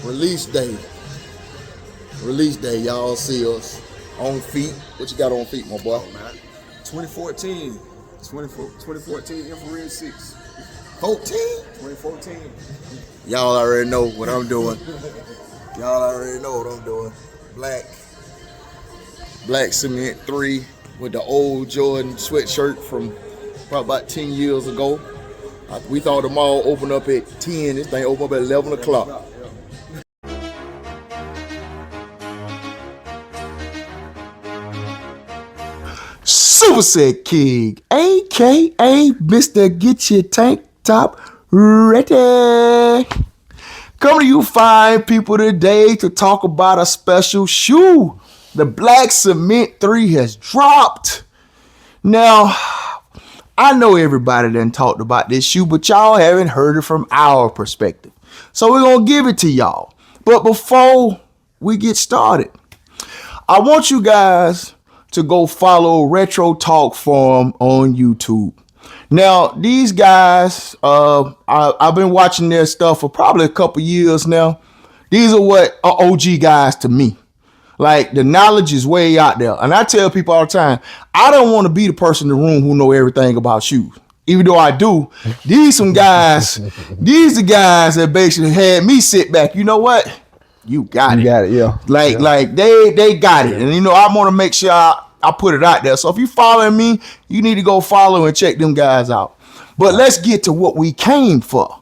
Release day. Release day. Y'all see us on feet. What you got on feet, my boy? Oh, man. 2014 Infrared 6. 14? 2014. Y'all already know what I'm doing. Y'all already know what I'm doing. Black Cement 3 with the old Jordan sweatshirt from probably about 10 years ago. We thought the mall opened up at 10. This thing opened up at 11 o'clock. Super Set King, a.k.a. Mr. Get Your Tank Top Ready. Coming to you fine people today to talk about a special shoe. The Black Cement 3 has dropped. Now, I know everybody done talked about this shoe, but y'all haven't heard it from our perspective. So we're going to give it to y'all. But before we get started, I want you guys to go follow Retro Talk Forum on YouTube. Now, these guys, I've been watching their stuff for probably a couple years now. These are what are OG guys to me. Like, the knowledge is way out there. And I tell people all the time, I don't want to be the person in the room who know everything about shoes. Even though I do, these are the guys that basically had me sit back. You know what? You got it, yeah. Like they got it. And I want to make sure I put it out there. So if you following me, you need to go follow and check them guys out. But let's get to what we came for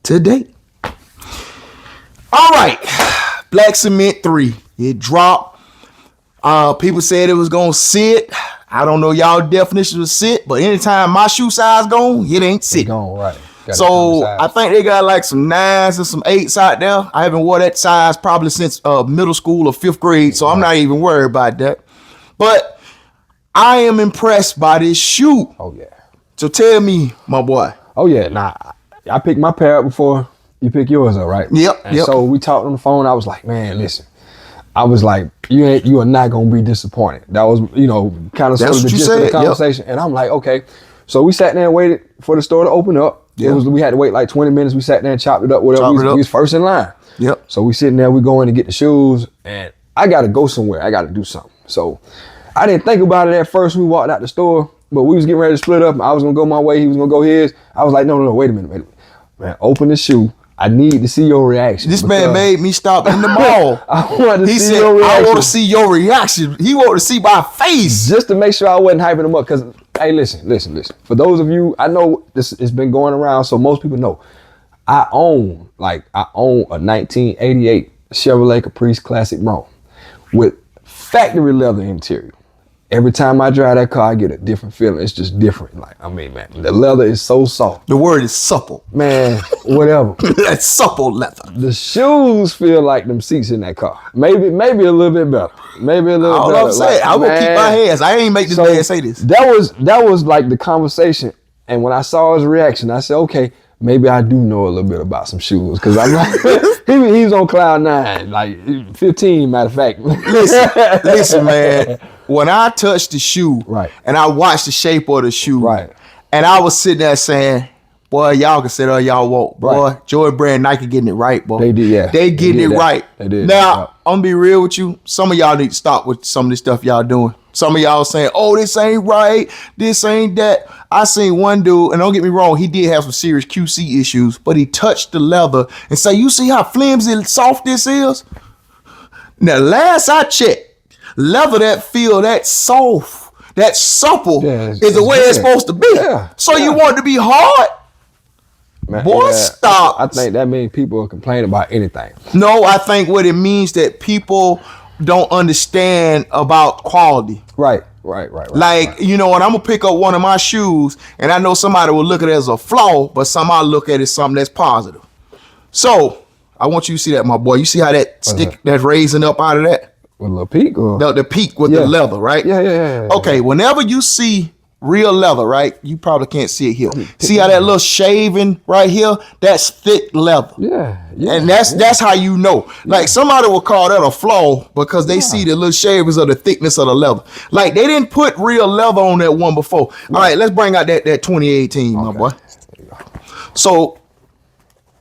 today. All right. Black Cement 3. It dropped. People said it was gonna sit. I don't know y'all definition of sit, but anytime my shoe size gone, it ain't sitting. Gone, right. So I think they got like some 9s and some 8s out there. I haven't wore that size probably since middle school or 5th grade, so I'm not even worried about that. But I am impressed by this shoe. Oh yeah. So tell me, my boy. Oh yeah. Nah, I picked my pair up before you pick yours up, right? Yep. So we talked on the phone. I was like, man, listen. I was like, you are not gonna be disappointed. That was, kind of sort of the gist of the conversation. Yep. And I'm like, okay. So we sat there and waited for the store to open up. Yep. We had to wait like 20 minutes. We sat there and chopped it up. Whatever. We was first in line. Yep. So we sitting there. We going to get the shoes, and I got to go somewhere. I got to do something. So I didn't think about it at first. We walked out the store, but we was getting ready to split up. I was gonna go my way. He was gonna go his. I was like, no, wait a minute. Man, open the shoe. I need to see your reaction. This man made me stop in the mall. I want to see your reaction. I want to see your reaction. He wanted to see my face. Just to make sure I wasn't hyping him up. Because, hey, listen. For those of you, I know this has been going around, so most people know. I own a 1988 Chevrolet Caprice Classic Bronc with factory leather interior. Every time I drive that car, I get a different feeling. It's just different. Man, the leather is so soft. The word is supple. Man, whatever. That's supple leather. The shoes feel like them seats in that car. Maybe a little bit better. Maybe a little better. I'm saying, I'm gonna keep my hands. I ain't make this man say this. That was like the conversation. And when I saw his reaction, I said, okay, maybe I do know a little bit about some shoes. Cause I'm like, he's on cloud 9, like 15, matter of fact. Listen, man. When I touched the shoe, right, and I watched the shape of the shoe, right, and I was sitting there saying, boy, y'all can sit there, y'all won't. Boy, right. Jordan Brand, Nike getting it right, boy. They did, yeah. They getting it right. They did. Now, I'm gonna be real with you. Some of y'all need to stop with some of this stuff y'all doing. Some of y'all saying, oh, this ain't right, this ain't that. I seen one dude, and don't get me wrong, he did have some serious QC issues, but he touched the leather and say, you see how flimsy and soft this is? Now, last I checked, leather that feel that soft, that supple is the way it's supposed to be. Yeah, so you want it to be hard? Man, boy, stop. I think that means people are complaining about anything. No, I think what it means that people don't understand about quality. Right. Like, when I'm gonna pick up one of my shoes and I know somebody will look at it as a flaw, but somehow look at it as something that's positive. So I want you to see that, my boy. You see how that stick that's raising up out of that? With a little peak? Or? The peak with the leather, right? Yeah. Okay, whenever you see real leather, right, you probably can't see it here. See how that little shaving right here? That's thick leather. Yeah. And that's how you know. Like, somebody will call that a flaw because they see the little shavings of the thickness of the leather. Like, they didn't put real leather on that one before. All right, let's bring out that 2018, my boy. So,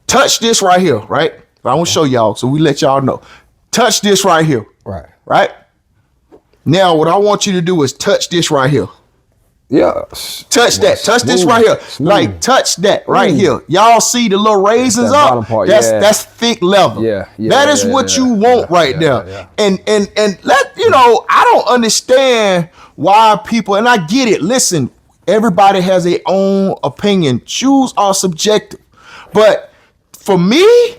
touch this right here, right? But I want to show y'all, so we let y'all know. Touch this right here. Right. Right? Now, what I want you to do is touch this right here. Yeah. Touch that. Touch this right here. Like, touch that right here. Y'all see the little raisins that up? bottom part, That's thick leather. Yeah, That is what you want right there. yeah. And let you know, I don't understand why people, and I get it. Listen, everybody has their own opinion. Shoes are subjective. But for me,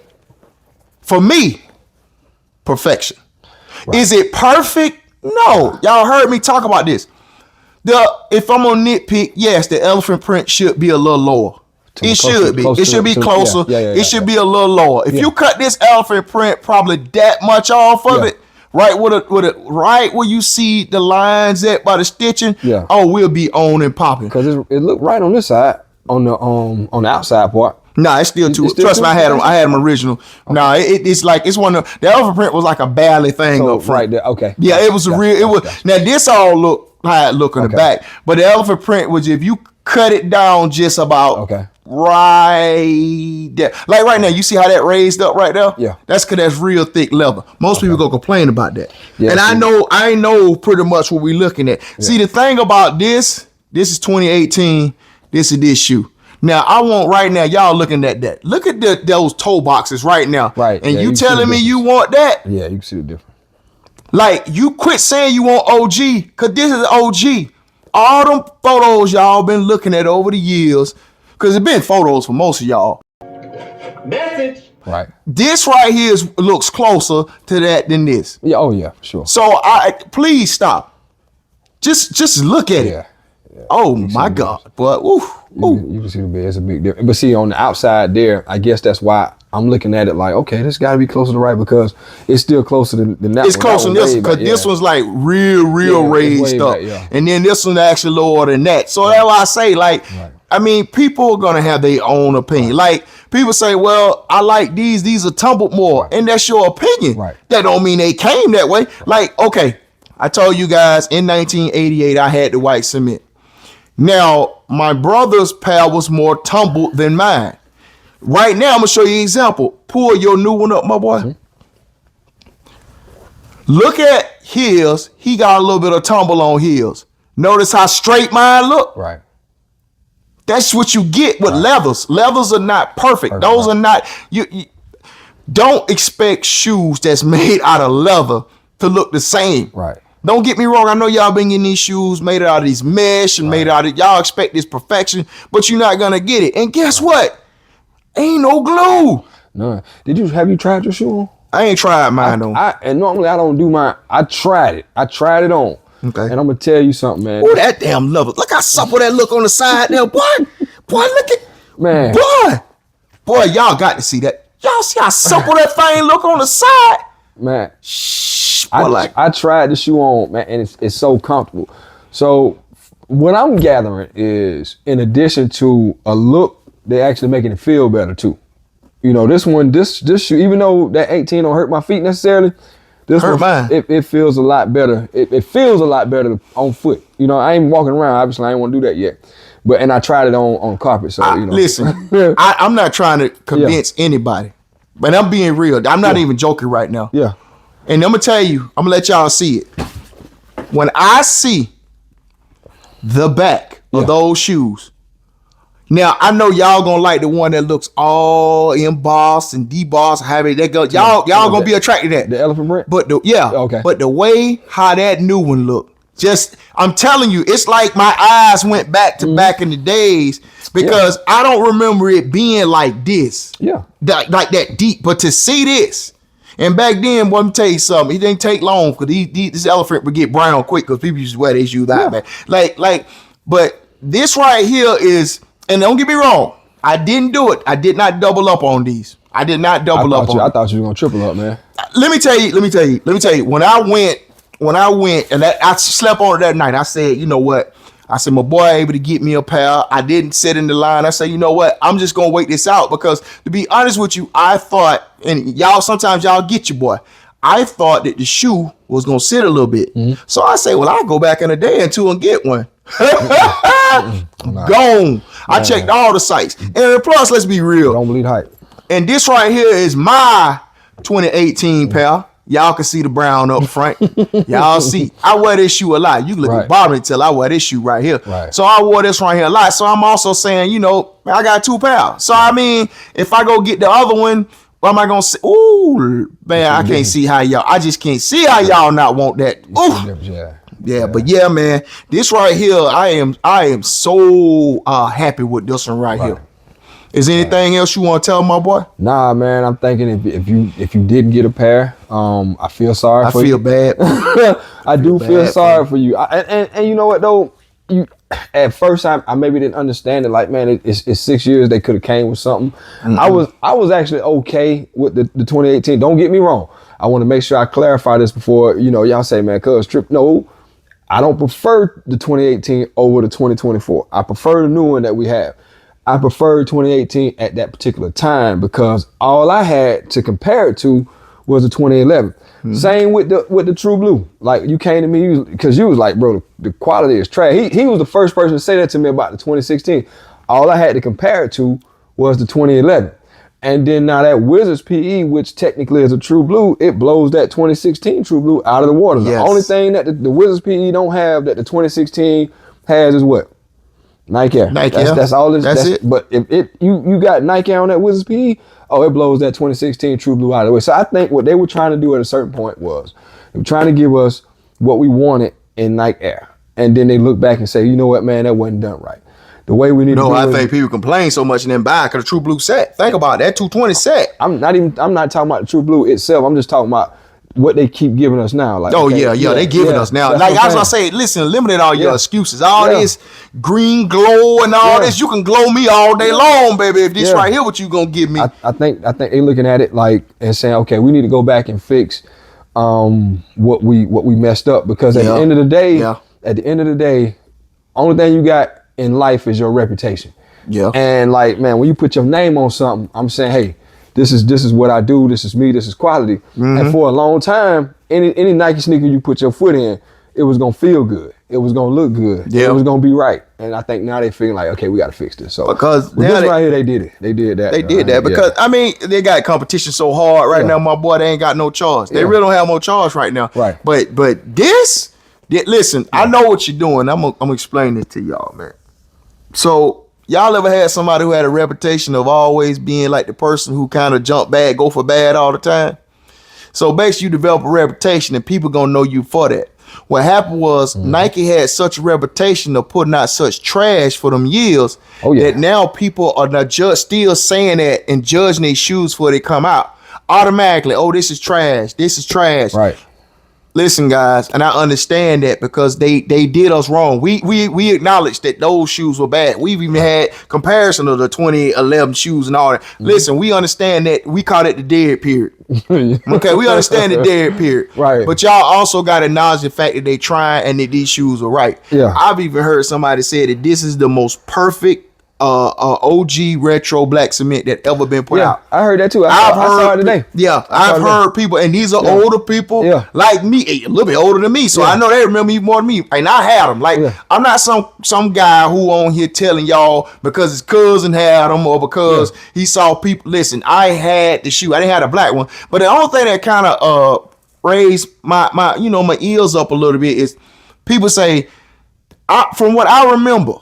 perfection. Right. Is it perfect? No. Y'all heard me talk about this. If I'm gonna nitpick, yes, the elephant print should be a little lower. It should be. It should be closer. It should be a little lower. If you cut this elephant print probably that much off of it, right right where you see the lines at by the stitching, we'll be on and popping. Because it looked right on this side, on the outside part. Nah, it's still too. Trust me, I had them original. Nah, it's like it's one of the elephant print was like a bally thing up front. Right there. Okay. Yeah, it was a real. It was now this all look how it look on the back, but the elephant print was if you cut it down just about right there. Like right now, you see how that raised up right there? Yeah. That's because that's real thick leather. Most people go complain about that. Yeah, and I know pretty much what we're looking at. Yeah. See, the thing about this is 2018. This is this shoe. Now, I want right now, y'all looking at that. Look at those toe boxes right now. Right. And you telling me you want that? Yeah, you can see the difference. Like, you quit saying you want OG, because this is OG. All them photos y'all been looking at over the years, because it's been photos for most of y'all. Message. Right. This right here looks closer to that than this. Yeah. Oh, yeah, sure. So, please stop. Just look at it. Oh, my God. But, ooh. You can see it's a big difference. But see, on the outside there, I guess that's why I'm looking at it like, okay, this got to be closer to right because it's still closer than that. It's closer than this because this one's like real raised up. And then this one actually lower than that. So that's why I say, like, I mean, people are going to have their own opinion. Like, people say, well, I like these are tumbled more. And that's your opinion. That don't mean they came that way. Like, okay, I told you guys in 1988, I had the white cement. Now, my brother's pair was more tumbled than mine. Right now, I'm going to show you an example. Pull your new one up, my boy. Look at his. He got a little bit of tumble on his. Notice how straight mine look? Right. That's what you get with leathers. Leathers are not perfect. Those are not. You don't expect shoes that's made out of leather to look the same. Right. Don't get me wrong. I know y'all been getting these shoes made out of these mesh and made out of, y'all expect this perfection, but you're not going to get it. And guess what? Ain't no glue. No. Have you tried your shoe on? I ain't tried mine though. And normally I don't do mine. I tried it. I tried it on. Okay. And I'm going to tell you something, man. Oh, that damn leather. Look how supple that look on the side there, boy. Boy, look at, man. Boy, y'all got to see that. Y'all see how supple that thing look on the side? Man. I tried the shoe on, man, and it's so comfortable. So what I'm gathering is, in addition to a look, they're actually making it feel better too. You know, this shoe, even though that 18 don't hurt my feet necessarily, this hurt mine. It feels a lot better. It feels a lot better on foot. You know, I ain't walking around. Obviously, I ain't want to do that yet. And I tried it on carpet. So you know, listen, I'm not trying to convince anybody, but I'm being real. I'm not even joking right now. Yeah. And I'm going to tell you, I'm going to let y'all see it. When I see the back of those shoes, now I know y'all going to like the one that looks all embossed and debossed. Y'all going to be attracted to that. The elephant print? But but the way how that new one looked, I'm telling you, it's like my eyes went back to back in the days because I don't remember it being like this. Yeah. Like that deep. But to see this, and back then, boy, let me tell you something. It didn't take long because this elephant would get brown quick because people used to wear their shoes out, man. But this right here is, and don't get me wrong, I didn't do it. I did not double up on these. I did not double up on them. I thought you were gonna triple up, man. Let me tell you. When I went, and I slept on it that night, I said, you know what? I said, my boy able to get me a pair. I didn't sit in the line. I said, you know what? I'm just going to wait this out because to be honest with you, I thought, and sometimes y'all get your boy. I thought that the shoe was going to sit a little bit. So I say, well, I'll go back in a day or two and get one. Gone. I checked all the sites. And plus, let's be real. Don't believe hype. And this right here is my 2018 pair. Y'all can see the brown up front. Y'all see. I wear this shoe a lot. You can look at the bottom and tell I wear this shoe right here. Right. So I wore this right here a lot. So I'm also saying, you know, I got 2 pairs. So I mean, if I go get the other one, what am I gonna say? Ooh, man, I can't see how y'all. I just can't see how y'all not want that. Ooh. Yeah, but yeah, man, this right here, I am so happy with this one right here. Is there anything else you want to tell my boy? Nah, man, I'm thinking if you didn't get a pair, I feel sorry for you. I feel bad. I do feel sorry for you. And you know what though? You at first I maybe didn't understand it. Like, man, it's 6 years. They could have came with something. Mm-hmm. I was actually okay with the 2018. Don't get me wrong. I want to make sure I clarify this before y'all say, man, cuz trip. No, I don't prefer the 2018 over the 2024. I prefer the new one that we have. I prefer 2018 at that particular time because all I had to compare it to was the 2011. Mm-hmm. Same with the True Blue. Like, you came to me because you was like, bro, the quality is trash. He was the first person to say that to me about the 2016. All I had to compare it to was the 2011. And then now that Wizards PE, which technically is a True Blue, it blows that 2016 True Blue out of the water. Yes. The only thing that the Wizards PE don't have that the 2016 has is what? Nike Air. That's all. That's it. But if you got Nike Air on that Wizards PE, it blows that 2016 True Blue out of the way. So I think what they were trying to do at a certain point was they were trying to give us what we wanted in Nike Air, and then they look back and say, you know what, man, that wasn't done right. The way we need. No, I think people complain so much and then buy because the True Blue set. Think about that 220 set. I'm not talking about the True Blue itself. I'm just talking about what they keep giving us now. Like, they giving us now. Like I was gonna say, listen, eliminate all your excuses. All this green glow and all this, you can glow me all day long, baby. If this right here, what you gonna give me? I think they looking at it like and saying, okay, we need to go back and fix what we messed up because at the end of the day, only thing you got in life is your reputation. Yeah. And like, man, when you put your name on something, I'm saying, hey, this is what I do. This is me. This is quality. Mm-hmm. And for a long time, any Nike sneaker you put your foot in, it was gonna feel good. It was gonna look good. Yeah. It was gonna be right. And I think now they feeling like, okay, we got to fix this. So because this right here, they did it. They did that. They did that because I mean they got competition so hard right now. My boy, they ain't got no charge. They really don't have no charge right now. Right. But this, listen, I know what you're doing. I'm gonna explain this to y'all, man. So. Y'all ever had somebody who had a reputation of always being like the person who kind of jump bad, go for bad all the time? So basically you develop a reputation and people gonna know you for that. What happened was Nike had such a reputation of putting out such trash for them years that now people are not just still saying that and judging their shoes before they come out. Automatically, this is trash. This is trash. Right. Listen, guys, and I understand that because they did us wrong. We acknowledge that those shoes were bad. We've even had comparison of the 2011 shoes and all that. Listen, we understand that. We call it the dead period. Okay, we understand the dead period. Right. But y'all also got to acknowledge the fact that they tried and that these shoes were right. Yeah. I've even heard somebody say that this is the most perfect OG retro black cement that ever been put out. I heard that too. I saw it today. Yeah, I've heard people, and these are older people like me, a little bit older than me, so I know they remember me more than me. And I had them. Like I'm not some guy who on here telling y'all because his cousin had them or because he saw people. Listen, I had the shoe. I didn't have the black one, but the only thing that kind of raised my my ears up a little bit is people say, from what I remember.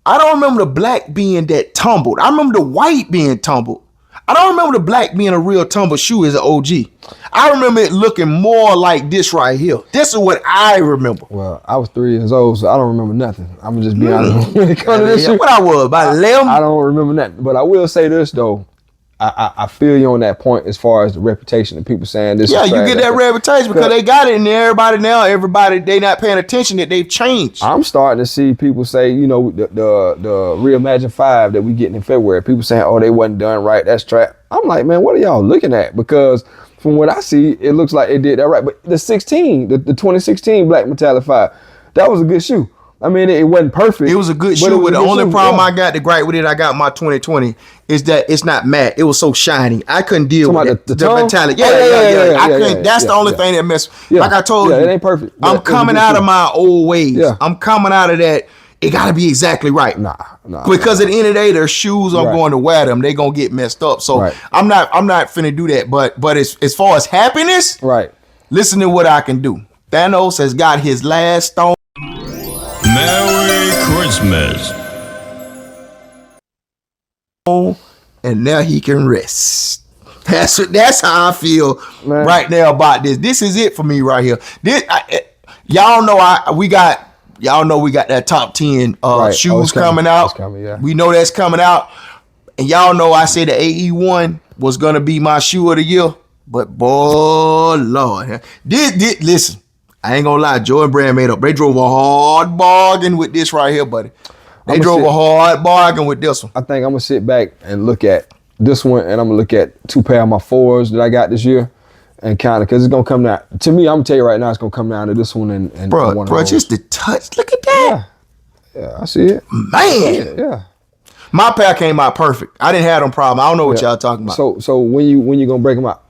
I don't remember the black being that tumbled. I remember the white being tumbled. I don't remember the black being a real tumbled shoe as an OG. I remember it looking more like this right here. This is what I remember. Well, I was 3 years old, so I don't remember nothing. I'm gonna just be honest. When it comes to this shoe, what I was about 11. I don't remember nothing. But I will say this though. I feel you on that point as far as the reputation of people saying this. Yeah, you get that reputation because they got it in there. Everybody, they not paying attention that they've changed. I'm starting to see people say, the Reimagine 5 that we getting in February. People saying, they wasn't done right. That's trap. I'm like, man, what are y'all looking at? Because from what I see, it looks like it did that right. But the 2016 Black Metallic 5, that was a good shoe. I mean, it wasn't perfect. It was a good shoe, but the only problem I got to gripe with it, I got my 2020, is that it's not matte. It was so shiny. I couldn't deal with it. The metallic. Yeah. I couldn't. That's the only thing that messed. Like I told you, it ain't perfect. I'm coming out of my old ways. Yeah. I'm coming out of that. It got to be exactly right. Nah. Because at the end of the day, their shoes are going to wear them. They gonna get messed up. So I'm not finna do that. But as far as happiness, right. Listen to what I can do. Thanos has got his last stone. Merry Christmas. And now he can rest. That's how I feel right now about this. This is it for me right here. Y'all know we got that top 10 shoes coming out. We know that's coming out. And y'all know I said the AE1 was gonna be my shoe of the year. But boy, Lord, listen, I ain't gonna lie, Jordan Brand made up. They drove a hard bargain with this right here, buddy. They drove a hard bargain with this one. I think I'm gonna sit back and look at this one, and I'm gonna look at 2 pair of my 4s that I got this year, and kind of, because it's gonna come down. To me, I'm gonna tell you right now, it's gonna come down to this one and bro, just the touch. Look at that. Yeah, I see it. Man. Yeah. My pair came out perfect. I didn't have them problem. I don't know what y'all talking about. So when you gonna break them out?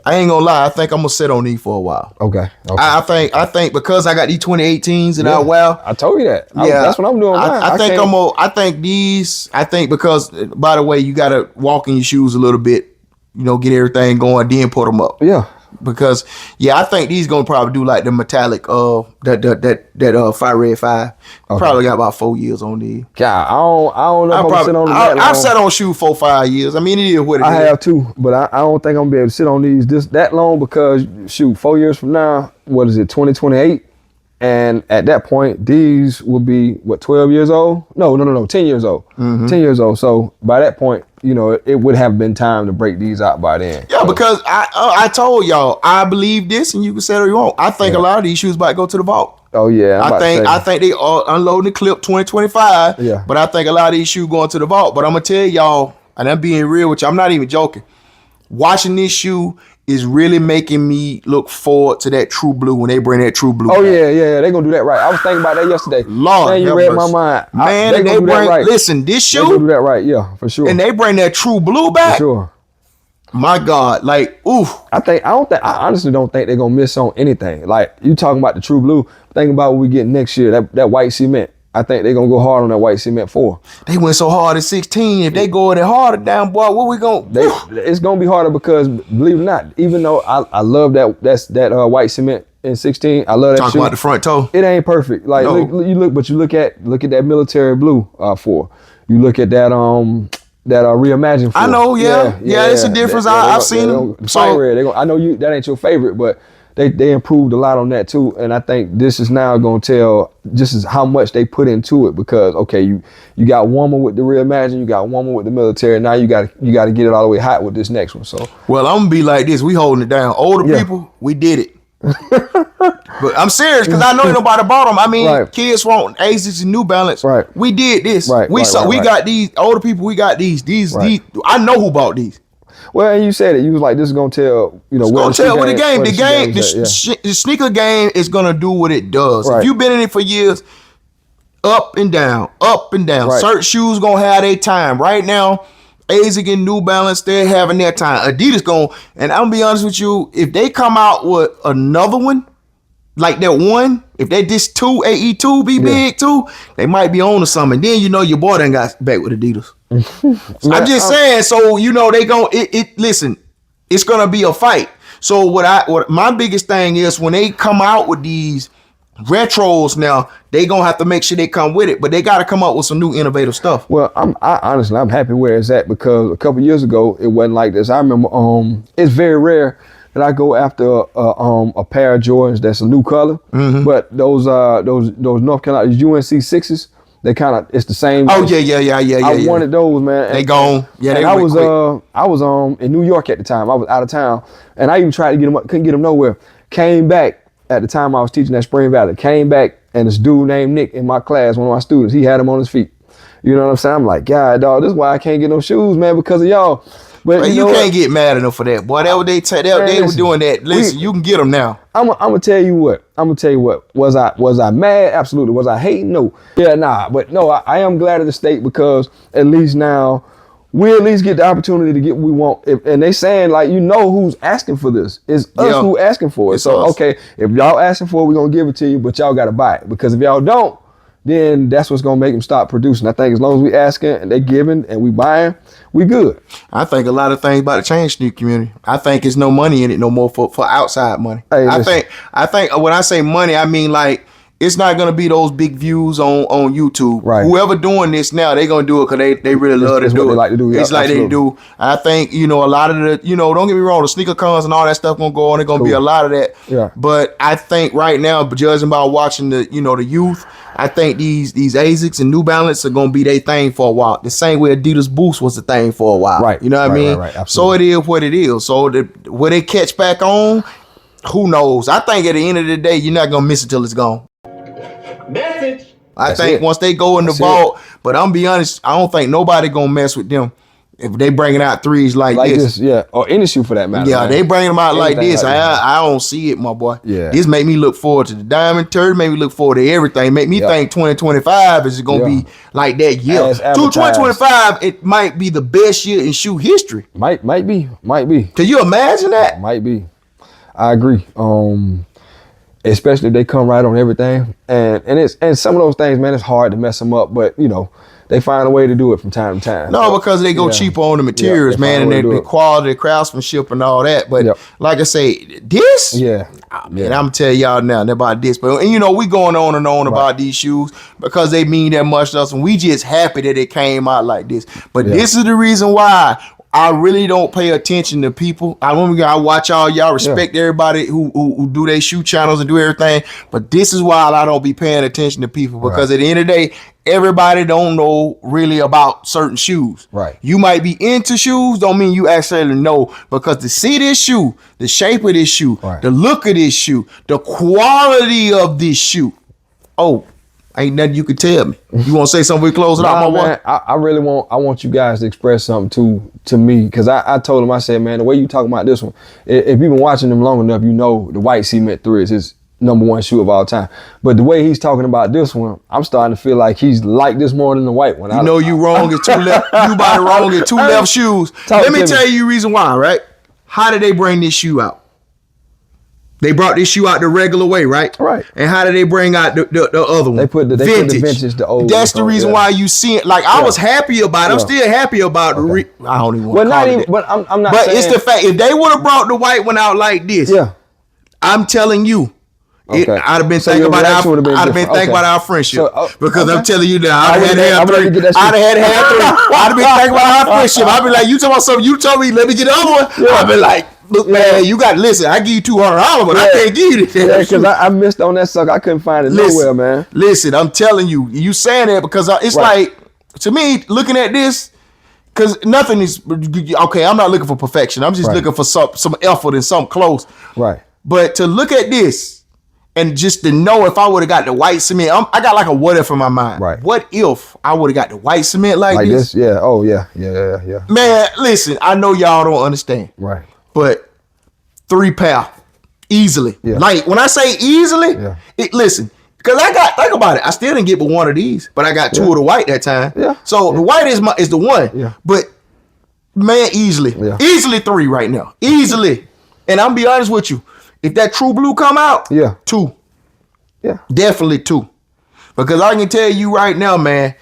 I ain't gonna lie. I think I'm gonna sit on these for a while. Okay. I think because I got these 2018s and I told you that. That's what I'm doing. I think because, by the way, you gotta walk in your shoes a little bit, get everything going, then put them up. Yeah. Because I think these gonna probably do like the metallic that Fire Red 5. Okay. Probably got about 4 years on these. God, I don't know if I'm sit on them that long. I've sat on shoe 4-5 years. I mean, it is what it is. I have too, but I don't think I'm gonna be able to sit on these that long because 4 years from now, what is it, 2028? And at that point, these will be 12 years old? No, 10 years old. Mm-hmm. 10 years old. So by that point, it would have been time to break these out by then. Yeah, because I told y'all, I believe this, and you can say what you want. I think a lot of these shoes about to go to the vault. Oh yeah, I think they are unloading the clip 2025. Yeah, but I think a lot of these shoes going to the vault. But I'm gonna tell y'all, and I'm being real with you, I'm not even joking. Watching this shoe is really making me look forward to that True Blue when they bring that True Blue. Oh back. Yeah, they gonna do that right. I was thinking about that yesterday. Lord, man, you read my mind. Man, they bring right. Listen, this shoe. They gonna do that right, yeah, for sure. And they bring that True Blue back. For sure. My God, like, oof. I honestly don't think they're gonna miss on anything. Like you talking about the True Blue. Think about what we get next year. That white cement. I think they're gonna go hard on that white cement 4. They went so hard at 16. If they go any harder down, boy, what we gonna? It's gonna be harder because believe it or not, even though I love that white cement in 16, I love that. Talk about the front toe. It ain't perfect. Like no. you look at that military blue 4. You look at that reimagined 4. I know, yeah, it's a difference. I've seen them. So red. I know that ain't your favorite, but. They improved a lot on that too, and I think this is now going to tell just as how much they put into it because okay, you got warmer with the Reimagine, you got warmer with the military. Now you got to get it all the way hot with this next one. So well, I'm gonna be like this. We holding it down. Older people, we did it. But I'm serious because I know ain't nobody bought them. I mean, kids want Asics and New Balance. Right. We did this. Right. We got these. Older people, we got these. These. I know who bought these. Well, and you said it. You was like, this is gonna tell, it's gonna tell what the game. The sneaker game is gonna do what it does. Right. If you've been in it for years, up and down, up and down. Right. Certain shoes gonna have their time. Right now, Asics and New Balance, they're having their time. Adidas and I'm gonna be honest with you, if they come out with another one, like that one, if they this 2 AE2 be big too, they might be on to something. Then your boy done got back with Adidas. I'm just saying, so they gon' listen, it's gonna be a fight. So what my biggest thing is when they come out with these retros now, they gonna have to make sure they come with it, but they gotta come up with some new innovative stuff. Well, honestly I'm happy where it's at because a couple years ago it wasn't like this. I remember it's very rare that I go after a pair of Jordans that's a new color, but those North Carolina UNC 6s, they kind of it's the same. Oh yeah. I wanted those, man. They gone. Yeah, and I was in New York at the time. I was out of town, and I even tried to get them up, couldn't get them nowhere. Came back at the time I was teaching at Spring Valley. Came back, and this dude named Nick in my class, one of my students, he had them on his feet. You know what I'm saying? I'm like, God, dog, this is why I can't get no shoes, man, because of y'all. But you can't get mad at them for that, boy. That what they were doing that. Listen, you can get them now. I'm gonna tell you what. Was I mad? Absolutely. Was I hating? No. Yeah, nah. But no, I am glad of the state because at least now we at least get the opportunity to get what we want. And they saying like, who's asking for this? It's us who asking for it. It's so us. okay, if y'all asking for it, we're gonna give it to you, but y'all gotta buy it. Because if y'all don't, then that's what's gonna make them stop producing. I think as long as we asking and they giving and we buying, we good. I think a lot of things about to change in the community. I think it's no money in it no more for outside money. Hey, I listen. think when I say money, I mean like it's not gonna be those big views on YouTube. Right. Whoever doing this now, they gonna do it because they really love to it's do what it. they like to do. It's Yeah, like absolutely. they do. I think a lot of the don't get me wrong, the sneaker cons and all that stuff gonna go on. There's gonna be Cool. a lot of that. Yeah. But I think right now, judging by watching the the youth, I think these Asics and New Balance are gonna be their thing for a while. The same way Adidas Boost was the thing for a while. Right. You know what I Right, mean? right, So absolutely. it is what it is. So will they catch back on? Who knows? I think at the end of the day, you're not gonna miss it till it's gone. Message. I That's think it. once they go in the That's vault, but I'm be honest, I don't think nobody gonna mess with them if they bringing out threes like this. yeah, or any shoe for that matter. Yeah, man. they bringing them out like Anything this. like that. I don't see it, my boy. Yeah. This make me look forward to the Diamond Turd. Make me look forward to everything. Make me Yeah. think 2025 is gonna Yeah. be like that year. As advertised. 2025, it might be the best year in shoe history. might be. Can you imagine that? Might be. I agree. Especially if they come right on everything, and some of those things, man, it's hard to mess them up. But they find a way to do it from time to time. No, because they go Yeah. cheaper on the materials, they man, find and a way to do the it. quality, the craftsmanship, and all that. But Yep. like I say, this, Yeah, man, I'm gonna tell y'all now about this. But we going on and on about these shoes because they mean that much to us, and we just happy that it came out like this. But Yeah. this is the reason why I really don't pay attention to people. I watch y'all respect everybody who do their shoe channels and do everything. But this is why I don't be paying attention to people because at the end of the day, everybody don't know really about certain shoes. Right. You might be into shoes, don't mean you actually know, because to see this shoe, the shape of this shoe, Right. the look of this shoe, the quality of this shoe. Oh, ain't nothing you can tell me. You want to say something? We close it out, my Nah, boy. man, I really want you guys to express something to me, because I told him, I said, man, the way you talking about this one, if you've been watching them long enough, the white Cement 3 is his #1 shoe of all time. But the way he's talking about this one, I'm starting to feel like he's like this more than the white one. You know you wrong at two left. You about it wrong at two left shoes. Talk Let me to tell you the reason why, right? How did they bring this shoe out? They brought this shoe out the regular way, right? Right. And how did they bring out the other one? They put the vintage, the old. That's the reason why you see it. Like I was happy about it. I'm Yeah. still happy about the. I don't even want Well, to not call even. it that. But I'm not. But saying, it's the fact if they would have brought the white one out like this, Yeah. I'm telling you. I'd have been So thinking your about reaction would've been I'd have been different. thinking Okay. about our friendship So, because I'm okay. telling you that I I'd would've have had been- I three. would've get that I'd have had three. I'd have been thinking about our friendship. I'd be like, you talking about something? You told me, let me get the other one. I'd be like, look, man, you got to listen. I give you $200, but I Yeah. can't give you this. Yeah, because I missed on that sucker. I couldn't find it nowhere, man. Listen, I'm telling you, you saying that because it's Right. like, to me, looking at this, because nothing is okay. I'm not looking for perfection. I'm just Right. looking for some effort and something close. Right. But to look at this and just to know if I would have got the white cement, I got like a what if in my mind. Right. What if I would have got the white cement like Like this? this? Yeah. Oh, yeah. Yeah. Man, listen, I know y'all don't understand, Right. but 3 pair easily. Yeah. Like when I say easily, Yeah. listen, because think about it. I still didn't get but one of these, but I got 2 of the white that time. Yeah. So the white is the one. Yeah. But man, easily, Yeah. easily 3 right now, easily. And I'm be honest with you, if that true blue come out, Yeah. 2. Yeah. Definitely 2. Because I can tell you right now, man,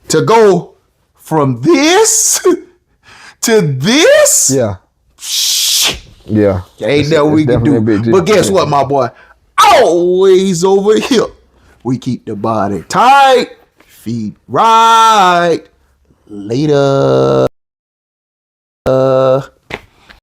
to from this to this, Yeah. Yeah. ain't that we can do. But guess what, my boy? Always over here. We keep the body tight, feet right. Later.